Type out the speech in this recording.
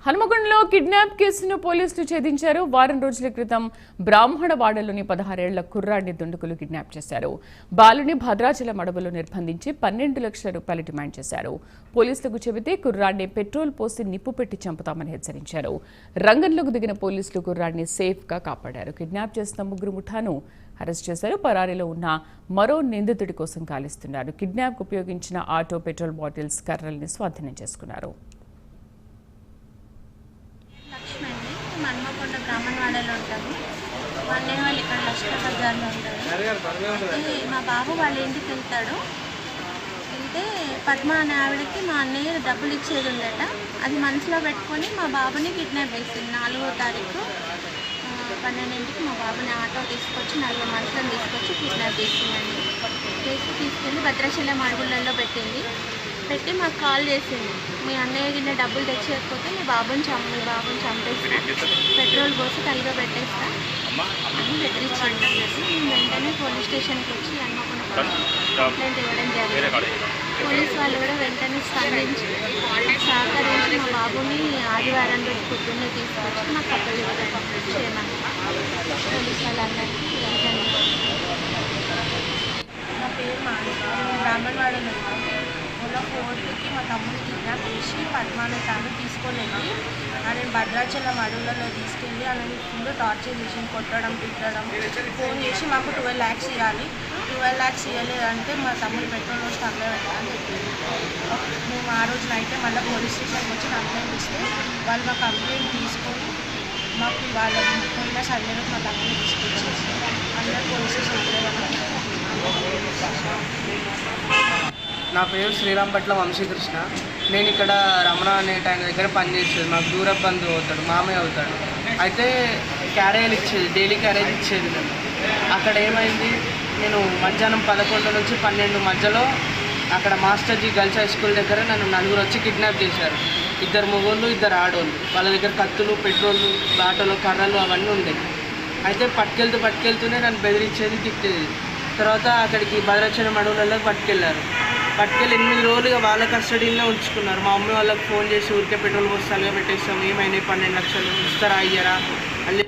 హనుమకొండలో kidnap కేసును పోలీసులు ఛేదించారు. వారం రోజుల క్రితం బ్రాహ్మణవాడలోని 16 ఏళ్ల కుర్రాడిని దుండగులు కిడ్నాప్ చేశారు. బాలుని భద్రాచలం అడవులో నిర్బంధించి 12 లక్షల రూపాయలు డిమాండ్ చేశారు. పోలీసులకు చెబితే కుర్రాడిని పెట్రోల్ పోసి నిప్పు పెట్టి చంపుతామని హెచ్చరించారు. రంగంలోకి దిగిన పోలీసులు కుర్రాడిని సేఫ్ గా కాపాడారు. కిడ్నాప్ చేసిన ముగ్గురు ముఠాను అరెస్ట్ చేశారు. పరారీలో ఉన్న మరో నిందితుడి కోసం గాలిస్తున్నారు. కిడ్నాప్ ఉపయోగించిన ఆటో, పెట్రోల్ బాటిల్స్, కర్రల్ని స్వాధీనం చేసుకున్నారు. హనుమకొండ బ్రాహ్మణవాడలో ఉంటాము. మా అన్నయ్య వాళ్ళు ఇక్కడ లష్కర్ బజార్లో ఉంటారు. మా బాబు వాళ్ళ ఇంటికి వెళ్తాడు. వెళ్తే పద్మ అనే ఆవిడకి మా అన్నయ్య డబ్బులు ఇచ్చేది ఉండట. అది మనసులో పెట్టుకొని మా బాబుని కిడ్నాప్ చేసింది. 4వ తారీఖు 12ంటికి మా బాబుని ఆటో తీసుకొచ్చి 4 మనుషులను తీసుకొచ్చి కిడ్నాప్ చేసిందండి. తీసుకెళ్ళి భద్రాచలం అడవులలో పెట్టి మాకు కాల్ చేసింది. మీ అన్నయ్య గిన్నె డబ్బులు తెచ్చేయకపోతే మీ బాబుని చంపేస్తా, పెట్రోల్ పోసి తలగా పెట్టేస్తా అని బెదిరించండి. మేము వెంటనే పోలీస్ స్టేషన్కి వచ్చి హనుమకొండ కంప్లైంట్ ఇవ్వడం జరిగింది. పోలీస్ వాళ్ళు కూడా వెంటనే స్పందించి సహకరించి మా బాబుని ఆదివారం రోజు పొద్దున్నే తీసుకొచ్చి మాకు కప్పలు చేయమని పోలీస్ వాళ్ళందరికీ వెంటనే. నా పేరు బ్రాహ్మణవాడలో 4కి మా తమ్ముడు కిడ్నాప్ చేసి పద్మానే తాను తీసుకొని వెళ్ళి ఆయన భద్రాచలం అడవులలో తీసుకెళ్ళి ఆయన ఫుల్ టార్చర్ చేసి కొట్టడం, తిట్టడం, ఫోన్ చేసి మాకు 12 lakhs ఇవ్వాలి, 12 lakhs ఇవ్వలేదంటే మా తమ్ముడు పెట్రోల్ వచ్చి తగ్గ పెట్టాలని చెప్పారు. మేము ఆ రోజు నైటే మళ్ళీ పోలీస్ స్టేషన్కి వచ్చి కంప్లైంట్ ఇస్తే వాళ్ళు మా కంప్లైంట్ తీసుకొని మాకు వాళ్ళ పోయిన సండే మా తమ్ముడు తీసుకొచ్చేసి అందరూ పోలీస్ స్టేషన్. నా పేరు శ్రీరాంపట్ల వంశీకృష్ణ. నేను ఇక్కడ రమణ అనే ఆయన దగ్గర పనిచేసేది. మాకు దూర బంధువు అవుతాడు, మామయ్య అవుతాడు. అయితే క్యారేజ్ ఇచ్చేది, డైలీ క్యారేజ్ ఇచ్చేది. నేను అక్కడ ఏమైంది, నేను మధ్యాహ్నం 11 నుంచి 12 మధ్యలో అక్కడ మాస్టర్జీ గర్ల్స్ హై స్కూల్ దగ్గర నన్ను 4 వచ్చి కిడ్నాప్ చేశారు. 2 మగోళ్ళు, 2 ఆడోళ్ళు. వాళ్ళ దగ్గర కత్తులు, పెట్రోలు, బాటలు, కర్రలు అవన్నీ ఉండేవి. అయితే పట్టుకెళ్తూనే నన్ను బెదిరించేది, తిట్టేది. తర్వాత అక్కడికి భద్రాచలం అడవులలో పట్టుకెళ్ళి 8 రోజులుగా వాళ్ళ కస్టడీలో ఉంచుకున్నారు. మా మమ్మీ వాళ్ళకి ఫోన్ చేసి ఊరికే పెట్రోల్ పోస్తాలుగా పెట్టేస్తాం, ఏమైనా 12 లక్షలు ఇస్తారా అయ్యారా అని